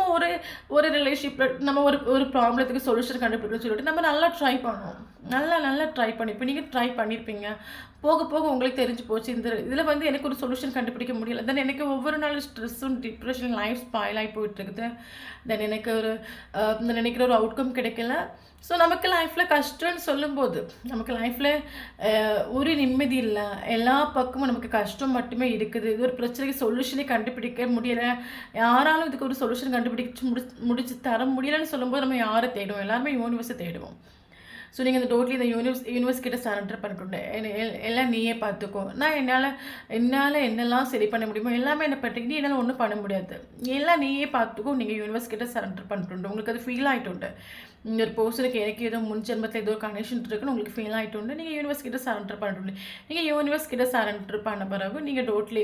ஒரு ரிலேஷன்ஷிப்பில் நம்ம ஒரு ப்ராப்ளத்துக்கு சொல்யூஷன் கண்டுபிடிக்கணும்னு சொல்லிட்டு நம்ம நல்லா ட்ரை பண்ணுவோம், நல்லா ட்ரை பண்ணிப்போம். நீங்கள் ட்ரை பண்ணியிருப்பீங்க, போக உங்களுக்கு தெரிஞ்சு போச்சு இதில் வந்து எனக்கு ஒரு சொல்யூஷன் கண்டுபிடிக்க முடியல. தென் எனக்கு ஒவ்வொரு நாளும் ஸ்ட்ரெஸ்ஸும் டிப்ரெஷன் லைஃப் ஸ்பாயில் ஆகி போயிட்டுருக்குது. தென் எனக்கு நினைக்கிற ஒரு அவுட்கம் கிடைக்கல. ஸோ நமக்கு லைஃப்பில் கஷ்டம்னு சொல்லும்போது நமக்கு லைஃப்பில் ஒரு நிம்மதி இல்லை, எல்லா பக்கமும் நமக்கு கஷ்டம் மட்டுமே இருக்குது. இது ஒரு பிரச்சனைக்கு சொல்யூஷனே கண்டுபிடிக்க முடியலை, யாராலும் இதுக்கு ஒரு சொல்யூஷன் கண்டுபிடிச்சு முடிச்சு தர முடியலைன்னு சொல்லும்போது நம்ம யாரை தேடுவோம், எல்லாருமே யூனிவர்ஸை தேடுவோம். ஸோ நீங்கள் இந்த டோட்டலி இந்த யூனிவர்ஸ் கிட்ட சரண்டர் பண்ணிக்கொண்டு எல்லாம் நீயே பார்த்துக்கோ, நான் என்னால் என்னெல்லாம் சரி பண்ண முடியுமோ எல்லாமே என்ன பண்ணிக்கிட்டு என்னால் ஒன்றும் பண்ண முடியாது, எல்லாம் நீயே பார்த்துக்கோ. நீங்கள் யூனிவர்ஸ் கிட்ட சரண்டர் பண்ணிட்டு உங்களுக்கு அது ஃபீல் ஆகிட்டு இந்த ஒரு பர்சனுக்கு எனக்கு ஏதோ முன்ஜென்மத்தில் ஏதோ கனெக்ஷன் இருக்குன்னு உங்களுக்கு ஃபீல் ஆகிட்டு நீங்கள் யூனிவர்ஸ் கிட்ட சரண்டர் பண்ணிட்டு நீங்கள் யூனிவர்ஸ் கிட்ட சரண்டர் பண்ண பிறகு நீங்கள் டோட்லி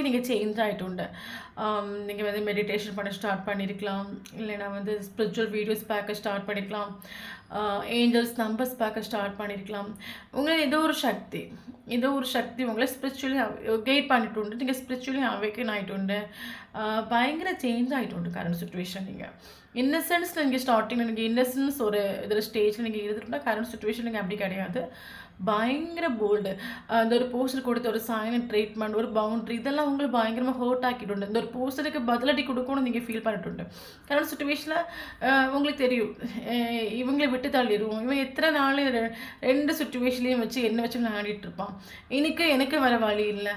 நீங்கள் சேஞ்ச் ஆகிட்டு நீங்கள் வந்து மெடிடேஷன் பண்ண ஸ்டார்ட் பண்ணியிருக்கலாம், இல்லைனா வந்து ஸ்பிரிச்சுவல் வீடியோஸ் பார்க்க ஸ்டார்ட் பண்ணியிருக்கலாம், ஏஞ்சல்ஸ் நம்பர்ஸ் பார்க்க ஸ்டார்ட் பண்ணியிருக்கலாம். உங்களை ஏதோ ஒரு சக்தி உங்களை ஸ்பிரிச்சுவலி கைட் பண்ணிட்டு நீங்கள் ஸ்பிரிச்சுவலி அவேக்கன் ஆகிட்டு பயங்கர சேஞ்ச் ஆகிட்டு கரண்ட் சுச்சுவேஷன். நீங்கள் இன்னசென்ஸில் நீங்கள் ஸ்டார்டிங்கில் நீங்கள் இன்னசென்ஸ் ஒரு இதில் ஸ்டேஜில் நீங்கள் இருந்துட்டுனா கரண்ட் சுச்சுவேஷன் நீங்கள் அப்படி கிடையாது, பயங்கர போல்டு. அந்த ஒரு போஸ்டர் கொடுத்த ஒரு சைலண்ட் ட்ரீட்மெண்ட், ஒரு பவுண்ட்ரி, இதெல்லாம் உங்களுக்கு பயங்கரமாக ஹர்ட் ஆக்கிட்டு இந்த ஒரு போஸ்டருக்கு பதிலடி கொடுக்கணும்னு நீங்கள் ஃபீல் பண்ணிட்டு கரண்ட் சுச்சுவேஷனில் உங்களுக்கு தெரியும் இவங்களை விட்டு தள்ளிடுவோம், இவன் எத்தனை நாள் ரெண்டு சுச்சுவேஷன்லையும் வச்சு என்ன வச்சு விளையாடிட்டு இருப்பான், எனக்கு வர வழி இல்லை,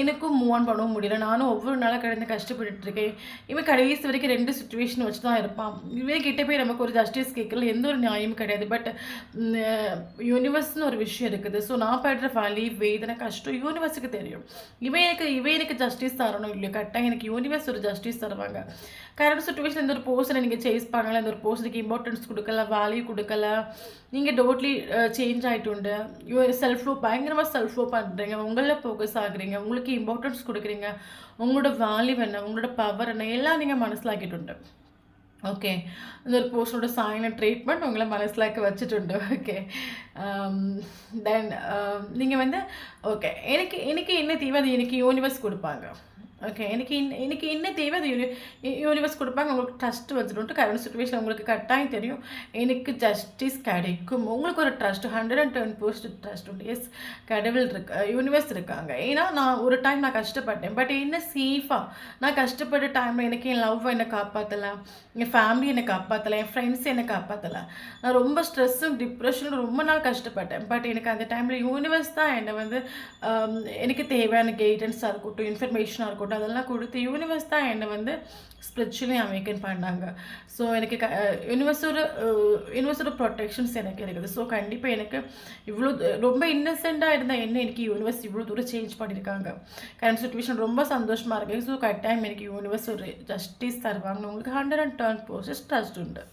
எனக்கும் மூவ் ஆன் பண்ணவும் முடியல, நானும் ஒவ்வொரு நாளாக கடந்து கஷ்டப்பட்டு இருக்கேன், இவன் கடைசி வரைக்கும் ரெண்டு சுச்சுவேஷன் வச்சு தான் இருப்பான், இவன் கிட்டே போய் நமக்கு ஒரு ஜஸ்டிஸ் கேட்கல, எந்த ஒரு நியாயமும் கிடையாது. பட் யூனிவர்ஸ்னு ஒரு விஷயம் இருக்குது. ஸோ நான் படுற வலி வேதனை கஷ்டம் யூனிவர்ஸுக்கு தெரியும். இவன் எனக்கு ஜஸ்டிஸ் தரணும் இல்லையோ, கரெக்டாக எனக்கு யூனிவர்ஸ் ஒரு ஜஸ்டிஸ் தருவாங்க. கரெக்ட் சுச்சுவேஷன் இந்த ஒரு பர்சனை நீங்கள் சேஸ் பண்ணல, இந்த ஒரு பர்சனுக்கு இம்பார்ட்டன்ஸ் கொடுக்கல, வேல்யூ கொடுக்கல, நீங்கள் டோட்லி சேஞ்ச் ஆகிட்டு செல்ஃப் லோ பயங்கரமாக செல்ஃப் லோ பண்ணுறீங்க, உங்களில் ஃபோக்கஸ் ஆகுறீங்க, உங்களுக்கு இம்பார்ட்டன்ஸ் கொடுக்குறீங்க, உங்களோட வேல்யூ என்ன, உங்களோட பவர் என்ன எல்லாம் நீங்கள் மனசிலாக்கிட்டு. ஓகே, இந்த ஒரு பர்சனோட சைலண்ட் ட்ரீட்மெண்ட் உங்களை மனசிலாக்க வச்சுட்டு. ஓகே, தென் நீங்கள் வந்து ஓகே எனக்கு என்ன தேவை அது எனக்கு யூனிவர்ஸ் கொடுப்பாங்க. ஓகே. எனக்கு என்ன தேவை அது யூனிவர்ஸ் குடுப்பாங்க. உங்களுக்கு ட்ரஸ்ட் வந்துரும்ன்ட்டு கரண்ட் சிச்சுவேஷன் உங்களுக்கு கட்டாயம் தெரியும். எனக்கு ஜஸ்டிஸ் கிடைக்கும். உங்களுக்கு ஒரு ட்ரஸ்ட் 110% ட்ரஸ்ட் உண்டு. எஸ் கடவுள் யூனிவர்ஸ் இருக்காங்க. ஏன்னா நான் ஒரு டைம் நான் கஷ்டப்பட்டேன். பட் என்ன சேஃபா நான் கஷ்டப்பட்ட டைமில் எனக்கு என் லவ் என்னை காப்பாற்றல, என் ஃபேமிலி என்னை காப்பாற்றல, என் ஃப்ரெண்ட்ஸ் என்னை காப்பாற்றல. நான் ரொம்ப ஸ்ட்ரெஸ்ஸும் டிப்ரெஷனும் ரொம்ப நாள் கஷ்டப்பட்டேன். பட் எனக்கு அந்த டைமில் யூனிவர்ஸ் தான் என்னை வந்து எனக்கு தேவையான கைடன்ஸாக இருக்கட்டும், இன்ஃபர்மேஷனாக இருக்கட்டும் அதெல்லாம் கொடுத்து யூனிவர்ஸ் தான் என்னை வந்து ஸ்பிரிச்சுவலி அவேக்கன் பண்ணாங்க. ஸோ எனக்கு யூனிவர்ஸோட ப்ரொடெக்ஷன்ஸ் எனக்கு இருக்குது. ஸோ கண்டிப்பாக எனக்கு இவ்வளோ ரொம்ப இன்னசென்ட்டாக இருந்தால் என்ன எனக்கு யூனிவர்ஸ் இவ்வளோ தூரம் சேஞ்ச் பண்ணியிருக்காங்க. கரண்ட் சுச்சுவேஷன் ரொம்ப சந்தோஷமாக இருக்குது. ஸோ கரெக்டாக எனக்கு யூனிவர்ஸ் ஒரு ஜஸ்டிஸ் தருவாங்க. உங்களுக்கு 110% ட்ரஸ்ட் உண்டு.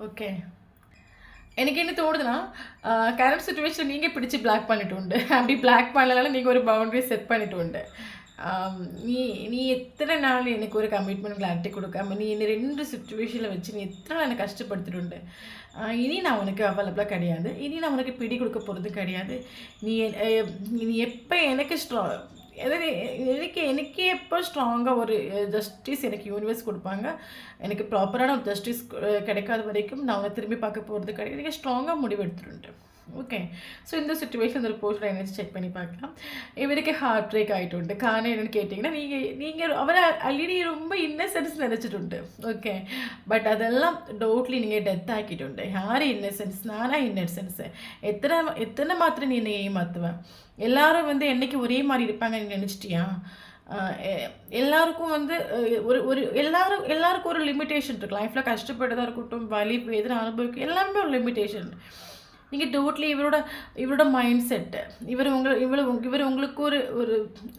ஓகே. எனக்கு என்ன தோணுதுன்னா கரண்ட் சுச்சுவேஷன் நீங்கள் பிடிச்சி பிளாக் பண்ணிட்டு உண்டு. அப்படி பிளாக் பண்ணலனால நீங்கள் ஒரு பவுண்டரி செட் பண்ணிட்டு உண்டு. நீ நீ எத்தனை நாள் எனக்கு ஒரு கமிட்மெண்ட் கிளாரிட்டி கொடுக்காம நீ என்னை 2 சிச்சுவேஷனில் வச்சு நீ எத்தனை நாள் எனக்கு கஷ்டப்படுத்திட்டு. இனி நான் உனக்கு அவைலபிளாக கிடையாது. இனி நான் உனக்கு பிடி கொடுக்க போகிறது கிடையாது. நீ நீ எப்போ எனக்கு எனக்கு எப்போ ஸ்ட்ராங்காக ஒரு ஜஸ்டிஸ் எனக்கு யூனிவர்ஸ் கொடுப்பாங்க. எனக்கு ப்ராப்பரான ஒரு ஜஸ்டிஸ் கிடைக்காத வரைக்கும் நான் அவனை திரும்பி பார்க்க போகிறது கிடையாது. எனக்கு ஸ்ட்ராங்காக முடிவு எடுத்துருண்டு. ஓகே. ஸோ இந்த சிச்சுவேஷன் ஒரு போஸ்ட்டில் என்ன செக் பண்ணி பார்க்கலாம். இவருக்கு ஹார்ட் பிரேக் ஆகிட்டு காரணம் என்னென்னு கேட்டிங்கன்னா நீங்கள் அவரை ஆல்ரெடி ரொம்ப இன்னசென்ஸ் நினச்சிட்டு. ஓகே. பட் அதெல்லாம் டோட்லி நீங்கள் டெத் ஆக்கிட்டு. யார் இன்னசென்ஸ்? நானா இன்னசென்ஸு? எத்தனை மாத்திரம் நீ என்னை ஏமாற்றுவேன்? எல்லாரும் வந்து என்றைக்கு ஒரே மாதிரி இருப்பாங்க நீ நினச்சிட்டியா? எல்லாருக்கும் வந்து ஒரு எல்லாருக்கும் ஒரு லிமிட்டேஷன் இருக்குது. லைஃப்பில் கஷ்டப்பட்டதாக இருக்கட்டும், வலி வேதனை அனுபவிக்கும் எல்லாமே ஒரு லிமிட்டேஷன். நீங்கள் டோட்லி இவரோட மைண்ட் செட்டு இவர் உங்களுக்கு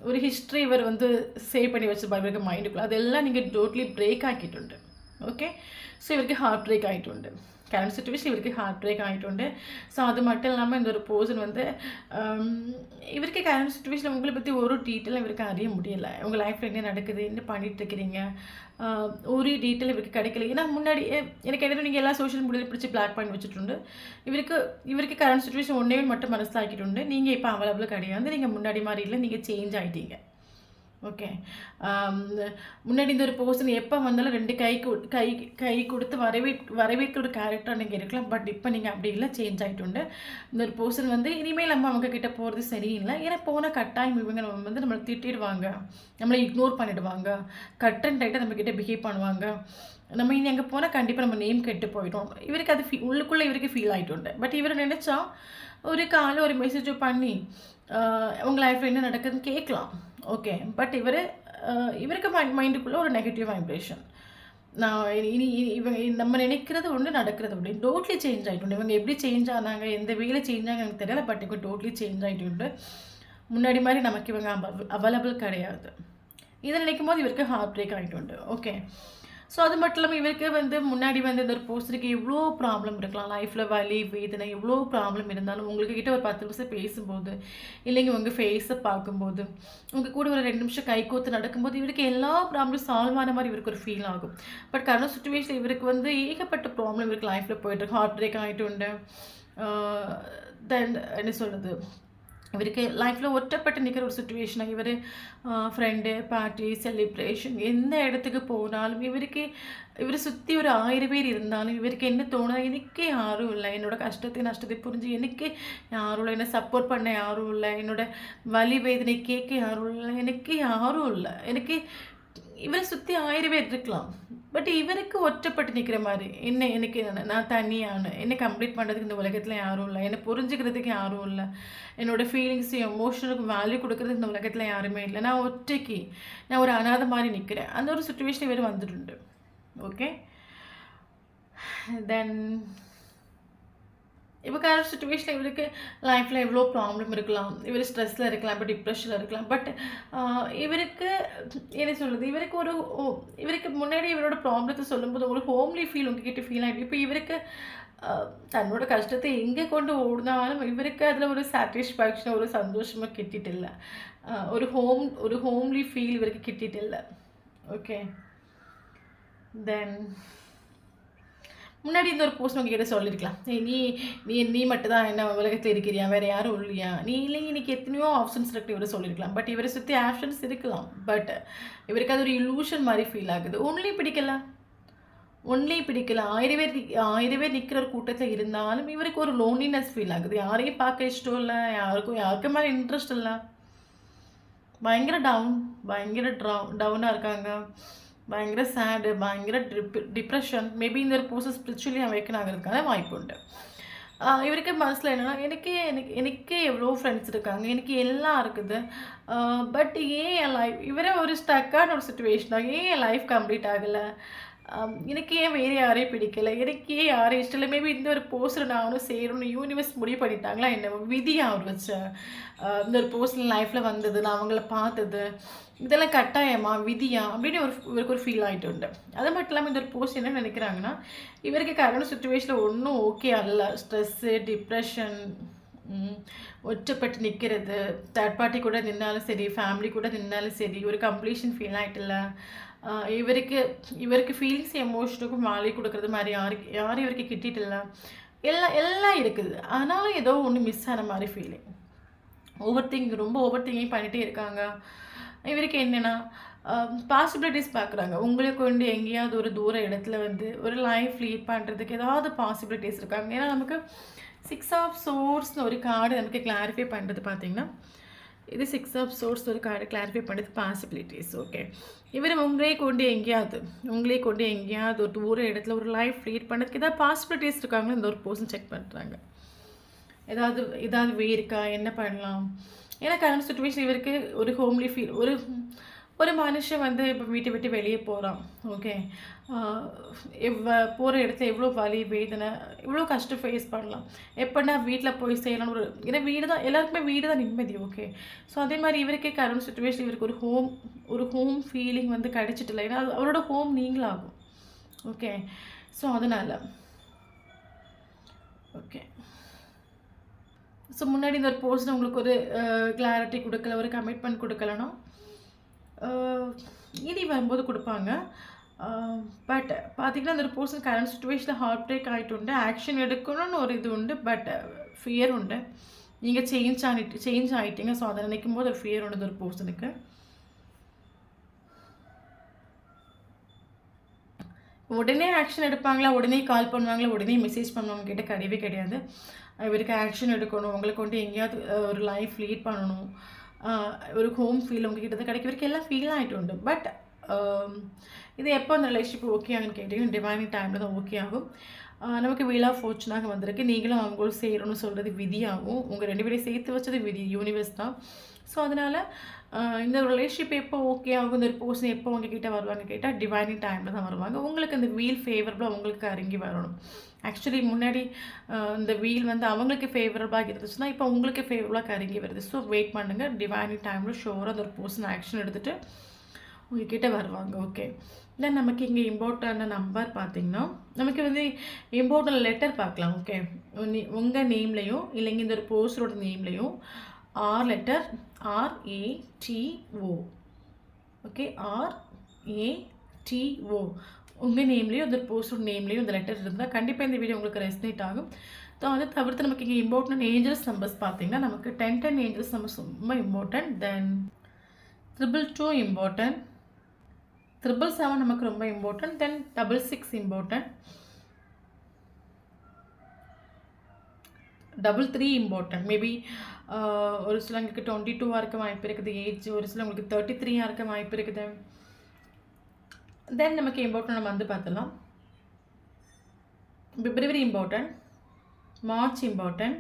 ஒரு ஹிஸ்ட்ரி இவர் வந்து சேவ் பண்ணி வச்சுருப்பார் இவருக்கு மைண்டுக்குள்ள. அதெல்லாம் நீங்கள் டோட்லி பிரேக் ஆக்கிட்டு. ஓகே. ஸோ இவருக்கு ஹார்ட் பிரேக் ஆகிட்டு. கரண்ட் சிச்சுவேஷன் இவருக்கு ஹார்ட் பிரேக் ஆகிட்டு. ஸோ அது மட்டும் இல்லாமல் இந்த ஒரு பர்சன் வந்து இவருக்கு கரண்ட் சிச்சுவேஷன் உங்களை பற்றி ஒரு டீட்டெயிலும் இவருக்கு அறிய முடியலை. உங்கள் லைஃப்பில் என்ன நடக்குது, என்ன பண்ணிகிட்ருக்கிறீங்க, ஒரு டீட்டெயில் இவருக்கு கிடைக்கல. ஏன்னா முன்னாடி எனக்கு என்ன நீங்கள் எல்லா சோஷியல் மீடியாவில் பிடிச்சி பிளாக் பண்ணி வச்சுட்டு இவருக்கு கரண்ட் சிச்சுவேஷன் ஒன்றே மட்டும் மனசாக்கிட்டு. நீங்கள் இப்போ அவைலபிள் கிடையாது. நீங்கள் முன்னாடி மாதிரி இல்லை, நீங்கள் சேஞ்ச் ஆகிட்டீங்க. ஓகே. முன்னாடி இந்த ஒரு பர்சன் எப்போ வந்தாலும் 2 கை கொடுத்து வரவேற்கிற ஒரு கேரக்டர் நீங்கள் இருக்கலாம். பட் இப்போ நீங்கள் அப்படி இல்லை, சேஞ்ச் ஆகிட்டு. இந்த ஒரு பர்சன் வந்து இனிமேல் நம்ம அவங்க கிட்டே போகிறது சரியில்லை. ஏன்னா போன கட்டாயம் இவங்க வந்து நம்மளை திட்டிடுவாங்க, நம்மளை இக்னோர் பண்ணிவிடுவாங்க, கட் அண்ட் டைட்டாக நம்மக்கிட்ட பிஹேவ் பண்ணுவாங்க. நம்ம இனி அங்கே போனால் கண்டிப்பாக நம்ம நேம் கெட்டு போயிடும். இவருக்கு அது உள்ளுக்குள்ளே இவருக்கு ஃபீல் ஆகிட்டு. பட் இவர் நினச்சா ஒரு காலை ஒரு மெசேஜோ பண்ணி உங்கள் லைஃப்பில் என்ன நடக்குதுன்னு கேட்கலாம். ஓகே. பட் இவருக்கு மைண்டுக்குள்ளே ஒரு நெகட்டிவ் வைப்ரேஷன். நான் இனி நம்ம நினைக்கிறது ஒன்று நடக்கிறது அப்படின்னு டோட்லி சேஞ்ச் ஆகிட்டு. இவங்க எப்படி சேஞ்ச் ஆனாங்க, எந்த வேலை சேஞ்ச் ஆக எனக்கு தெரியல. பட் இவங்க டோட்லி சேஞ்ச் ஆகிட்டு. முன்னாடி மாதிரி நமக்கு இவங்க அவைலபிள் கிடையாது. இதை நினைக்கும் போது இவருக்கு ஹார்ட் பிரேக் ஆகிட்டு. ஓகே. ஸோ அது மட்டும் இல்லாமல் இவருக்கு வந்து முன்னாடி வந்து இந்த ஒரு போஸ்டருக்கு எவ்வளோ ப்ராப்ளம் இருக்கலாம். லைஃப்பில் வலி வேதனை எவ்வளோ ப்ராப்ளம் இருந்தாலும் உங்களுக்கு கிட்ட ஒரு 10 நிமிஷம் பேசும்போது, இல்லைங்க உங்கள் ஃபேஸை பார்க்கும்போது, உங்கள் கூட ஒரு 2 நிமிஷம் கை கோத்து நடக்கும்போது இவருக்கு எல்லா ப்ராப்ளம் சால்வ் ஆன மாதிரி இவருக்கு ஒரு ஃபீல் ஆகும். பட் கரண்ட் சிச்சுவேஷன் இவருக்கு வந்து ஏகப்பட்ட ப்ராப்ளம் இவருக்கு லைஃப்பில் போய்ட்டு ஹார்ட் பிரேக் ஆகிட்டு. தென் என்ன சொல்கிறது, இவருக்கு லைஃப்பில் ஒற்றப்பட்டு நிற்கிற ஒரு சுச்சுவேஷனாக இவர் ஃப்ரெண்டு பார்ட்டி செலிப்ரேஷன் எந்த இடத்துக்கு போனாலும் இவர் சுற்றி ஒரு 1000 பேர் இருந்தாலும் இவருக்கு என்ன தோணுது, எனக்கே யாரும் இல்லை, என்னோடய கஷ்டத்தை நஷ்டத்தை புரிஞ்சு எனக்கே யாரும் இல்லை, என்னை சப்போர்ட் பண்ண யாரும் இல்லை, என்னோடய வலி வேதனை கேட்க யாரும் இல்லை, எனக்கு யாரும் இல்லை. இவரை சுற்றி 1000 பேர் இருக்கலாம். பட் இவருக்கு ஒற்றப்பட்டு நிற்கிற மாதிரி எனக்கு நான் தனியான என்னை கம்ப்ளீட் பண்ணுறதுக்கு இந்த உலகத்தில் யாரும் இல்லை, என்னை புரிஞ்சுக்கிறதுக்கு யாரும் இல்லை, என்னோடய ஃபீலிங்ஸும் எமோஷனுக்கு வேல்யூ கொடுக்குறதுக்கு இந்த உலகத்தில் யாருமே இல்லை, நான் ஒற்றைக்கு நான் ஒரு அனாதை மாதிரி நிற்கிறேன். அந்த ஒரு சுச்சுவேஷன் இவர் வந்துட்டு. ஓகே. தென் இப்போ கரண்ட் சுச்சுவேஷனில் இவருக்கு லைஃப்பில் எவ்வளோ ப்ராப்ளம் இருக்கலாம், இவர் ஸ்ட்ரெஸ்ஸில் இருக்கலாம், இப்போ டிப்ரெஷனில் இருக்கலாம். பட் இவருக்கு என்ன சொல்கிறது, இவருக்கு முன்னாடி இவரோட ப்ராப்ளத்தை சொல்லும்போது ஒரு ஹோம்லி ஃபீல் உங்ககிட்ட ஃபீல் ஆகிட்டு. இப்போ இவருக்கு தன்னோட கஷ்டத்தை எங்கே கொண்டு ஓடினாலும் இவருக்கு அதில் ஒரு சாட்டிஸ்ஃபேக்ஷன் ஒரு சந்தோஷமாக கிட்டிட்டு இல்லை, ஒரு ஹோம்லி ஃபீல் இவருக்கு கிட்டிட்டு இல்லை. ஓகே. தென் முன்னாடி இந்த ஒரு போஸ்ட் உங்ககிட்ட சொல்லியிருக்கலாம், நீ நீ நீ மட்டும் தான் என்ன உலகத்தில் இருக்கிறியா, வேறு யாரும் இல்லையா, நீ இல்லை, இன்னைக்கு எத்தனையோ ஆப்ஷன்ஸ் இருக்குது இவரை சொல்லியிருக்கலாம். பட் இவரை சுற்றி ஆப்ஷன்ஸ் இருக்கலாம், பட் இவருக்கு அது ஒரு இலூஷன் மாதிரி ஃபீல் ஆகுது. ஒன்லி பிடிக்கல 1000 பேர் நிற்கிற ஒரு கூட்டத்தில் இருந்தாலும் இவருக்கு ஒரு லோன்லினஸ் ஃபீல் ஆகுது. யாரையும் பார்க்க இஷ்டம் இல்லை, யாருக்கும் மேலே இன்ட்ரெஸ்ட் இல்லை. பயங்கர டவுனாக இருக்காங்க. பயங்கர சேடு, பயங்கர டிப்ரெஷன். மேபி இந்த ஒரு ப்ரோசஸ் ஸ்பிரிச்சுவலி அவேக்கன் ஆகிறதுக்கான வாய்ப்பு உண்டு. இவருக்கு மனசில் என்னென்னா, எனக்கே எவ்வளோ ஃப்ரெண்ட்ஸ் இருக்காங்க, எனக்கு எல்லாம் இருக்குது, பட் ஏன் என் லைஃப் இவரே ஒரு ஸ்டக்கான ஒரு சுச்சுவேஷனாக, ஏன் என் லைஃப் கம்ப்ளீட் ஆகலை, எனக்கு ஏன் வேறு யாரையும் பிடிக்கலை, எனக்கு ஏன் யாரையும் இஷ்டம் இல்லை. மேபி இந்த ஒரு போஸ்டில் நானும் சேரணும்னு யூனிவர்ஸ் முடிவு பண்ணிட்டாங்களா என்ன, விதியாக அவர் வச்ச இந்த ஒரு போஸ்டில் லைஃப்பில் வந்தது, நான் அவங்கள பார்த்தது, இதெல்லாம் கட்டாயமா விதியா அப்படின்னு இவருக்கு ஒரு ஃபீல் ஆகிட்டு உண்டு. அது மட்டும் இல்லாமல் இந்த ஒரு போஸ்ட் என்ன நினைக்கிறாங்கன்னா, இவருக்கு கரண்ட் சுச்சுவேஷனில் ஒன்றும் ஓகே அல்ல. ஸ்ட்ரெஸ்ஸு, டிப்ரெஷன், ஒற்றப்பட்டு நிற்கிறது, தேர்ட் பார்ட்டி கூட நின்னாலும் சரி, ஃபேமிலி கூட நின்னாலும் சரி, ஒரு கம்ப்ளீஷன் ஃபீல் ஆகிட்டு இல்லை. இவருக்கு ஃபீலிங்ஸ் எமோஷனுக்கும் வேல்யூ கொடுக்குறது மாதிரி யாரும் இவருக்கு கிட்டிட்டு இல்லை. எல்லாம் இருக்குது, ஆனாலும் ஏதோ ஒன்று மிஸ் ஆன மாதிரி ஃபீலிங். ரொம்ப ஓவர் திங்கிங் பண்ணிகிட்டே இருக்காங்க. இவருக்கு என்னென்னா, பாசிபிலிட்டிஸ் பார்க்குறாங்க. உங்களுக்கு வந்து எங்கேயாவது ஒரு தூர இடத்துல வந்து ஒரு லைஃப் லீட் பண்ணுறதுக்கு ஏதாவது பாசிபிலிட்டிஸ் இருக்காங்க. ஏன்னா நமக்கு 6 ஆஃப் சோர்ஸ்னு ஒரு கார்டு நமக்கு கிளாரிஃபை பண்ணுறது பார்த்திங்கன்னா, இது 6 ஆஃப் சோர்ஸ் ஒரு கார்டு கிளாரிஃபை பண்ணுறது பாசிபிலிட்டிஸ். ஓகே, இவர் உங்களே கொண்டு எங்கேயாவது ஒரு தூர இடத்துல ஒரு லைஃப் லீட் பண்ணுறதுக்கு ஏதாவது பாசிபிலிட்டிஸ் இருக்காங்களோ இந்த ஒரு பர்சன் செக் பண்ணுறாங்க. ஏதாவது வே இருக்கா, என்ன பண்ணலாம். ஏன்னா கரண்ட் சுச்சுவேஷன் இவருக்கு ஒரு ஹோம்லி ஃபீல். ஒரு மனுஷன் வந்து இப்போ வீட்டை விட்டு வெளியே போகிறான். ஓகே, போகிற இடத்துல எவ்வளோ வலி, வேதனை, இவ்வளோ கஷ்டம் ஃபேஸ் பண்ணலாம். எப்படின்னா வீட்டில் போய் செய்யலாம்னு ஏன்னா வீடு தான் எல்லாருக்குமே, வீடு தான் நிம்மதி. ஓகே, ஸோ அதே மாதிரி இவருக்கே கரண்ட் சுச்சுவேஷன் இவருக்கு ஒரு ஹோம் ஃபீலிங் வந்து கிடைச்சிட்டு இல்லை. ஏன்னா அவரோட ஹோம் நீங்களாகும். ஓகே, ஸோ அதனால் ஓகே, ஸோ முன்னாடி இந்த ஒரு போஸ்ட் உங்களுக்கு ஒரு கிளாரிட்டி கொடுக்கல, ஒரு கமிட்மெண்ட் கொடுக்கலன்னா இனி வரும்போது கொடுப்பாங்க. பட் பார்த்திங்கன்னா இந்த ஒரு பர்சன் கரண்ட் சுச்சுவேஷனில் ஹார்ட் பிரேக் ஆகிட்டு உண்டு. ஆக்ஷன் எடுக்கணும்னு ஒரு இது உண்டு, பட் ஃபியர் உண்டு. நீங்கள் சேஞ்ச் ஆகிட்டீங்க, ஸோ அதை நினைக்கும் போது ஒரு ஃபியர் உண்டு ஒரு பர்சனுக்கு. உடனே ஆக்ஷன் எடுப்பாங்களா, உடனே கால் பண்ணுவாங்களா, உடனே மெசேஜ் பண்ணுவாங்க கிட்ட கிடையவே கிடையாது. இவருக்கு ஆக்ஷன் எடுக்கணும், உங்களுக்கு கொண்டு எங்கேயாவது ஒரு லைஃப் லீட் பண்ணணும், ஒரு ஹோம் ஃபீல் உங்ககிட்ட தான் கிடைக்க வரைக்கும் எல்லாம் ஃபீல் ஆகிட்டு உண்டு. பட் இது எப்போ அந்த ரிலேஷன்ஷிப் ஓகே ஆகுன்னு கேட்டிங்கன்னா, டிவைனிங் டைமில் தான் ஓகே ஆகும். நமக்கு வீல் ஆஃப் ஃபார்ச்சூனாக வந்திருக்கு. நீங்களும் அவங்களும் சேரணும்னு சொல்கிறது விதியாகும். உங்கள் 2 பேரையும் சேர்த்து வச்சது விதி, யூனிவர்ஸ் தான். ஸோ அதனால் இந்த ரிலேஷன்ஷிப் எப்போ ஓகே ஆகும், இந்த ஒரு பர்சன் எப்போ உங்ககிட்ட வருவாங்க கேட்டால் டிவைனிங் டைமில் தான் வருவாங்க. உங்களுக்கு அந்த வீல் ஃபேவரபுளாக உங்களுக்கு இறங்கி வரணும். ஆக்சுவலி முன்னாடி இந்த வீல் வந்து அவங்களுக்கு ஃபேவரபுளாக இருந்துச்சுன்னா இப்போ உங்களுக்கு ஃபேவரபுளாக இறங்கி வருது. ஸோ வெயிட் பண்ணுங்கள், டிவைனிங் டைமில் ஷோராக அந்த ஒரு பர்சன் ஆக்ஷன் எடுத்துகிட்டு உங்ககிட்ட வருவாங்க. ஓகே, தென் நமக்கு இங்கே இம்பார்ட்டன்ட் நம்பர் பார்த்திங்கன்னா, நமக்கு வந்து இம்பார்ட்டன்ட் லெட்டர் பார்க்கலாம். ஓகே, உங்கள் நேம்லேயும் இல்லைங்க இந்த ஒரு பர்சனோட நேம்லேயும் R letter, RATO. Okay, RATO உங்கள் நேம்லேயும் இந்த பர்சனோட நேம்லேயும் இந்த லெட்டர் இருந்தால் கண்டிப்பாக இந்த வீடியோ உங்களுக்கு ரெஸ்னேட் ஆகும். ஸோ அதை தவிர்த்து நமக்கு இங்கே இம்பார்ட்டன்ட் ஏஞ்சல்ஸ் நம்பர்ஸ் பார்த்திங்கன்னா, நமக்கு 10 ஏஞ்சல்ஸ் நம்பர்ஸ் ரொம்ப இம்பார்ட்டன்ட். தென் 222 இம்பார்ட்டன்ட், 777 நமக்கு ரொம்ப இம்பார்ட்டன்ட். தென் 66 இம்பார்ட்டன்ட், 33 இம்பார்ட்டன்ட். மேபி ஒரு சிலங்களுக்கு 22 இருக்க வாய்ப்பு இருக்குது ஏஜ், ஒரு சிலவங்களுக்கு 33 இருக்க வாய்ப்பு இருக்குது. தென் நமக்கு இம்பார்ட்டன்ட் நம்ம வந்து பார்த்துலாம். February important, March important,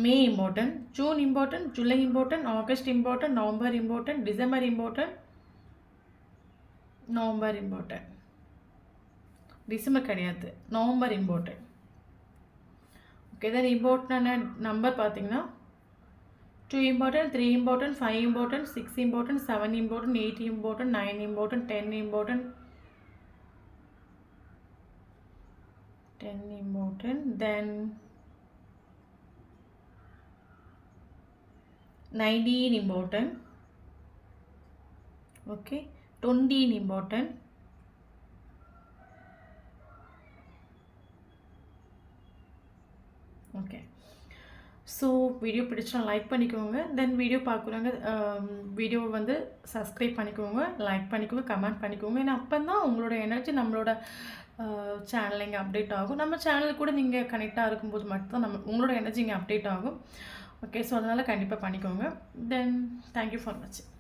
May important, June important, July important, August important, November important, December important, November important, December கிடையாது, November important. Okay, then important number பார்த்தீங்கன்னா 2 important, 3 important, 5 important, 6 important, 7 important, 8 important, 9 important, 10 important, 10 important, then 19 important. Okay, 20 important, okay. So video பிடிச்சா like பண்ணிக்கோங்க. Then video பார்க்குறவங்க வீடியோவை வந்து subscribe பண்ணிக்கோங்க, like பண்ணிக்கோங்க, comment பண்ணிக்கோங்க. ஏன்னா அப்போ தான் உங்களோட எனர்ஜி நம்மளோட சேனல் இங்கே அப்டேட் ஆகும். நம்ம சேனல் கூட நீங்கள் கனெக்டாக இருக்கும்போது மட்டும்தான் உங்களோட எனர்ஜி இங்கே அப்டேட் ஆகும். ஓகே. ஸோ அதனால் கண்டிப்பாக பண்ணிக்கோங்க. தென் தேங்க்யூ ஃபார் வாட்சிங்.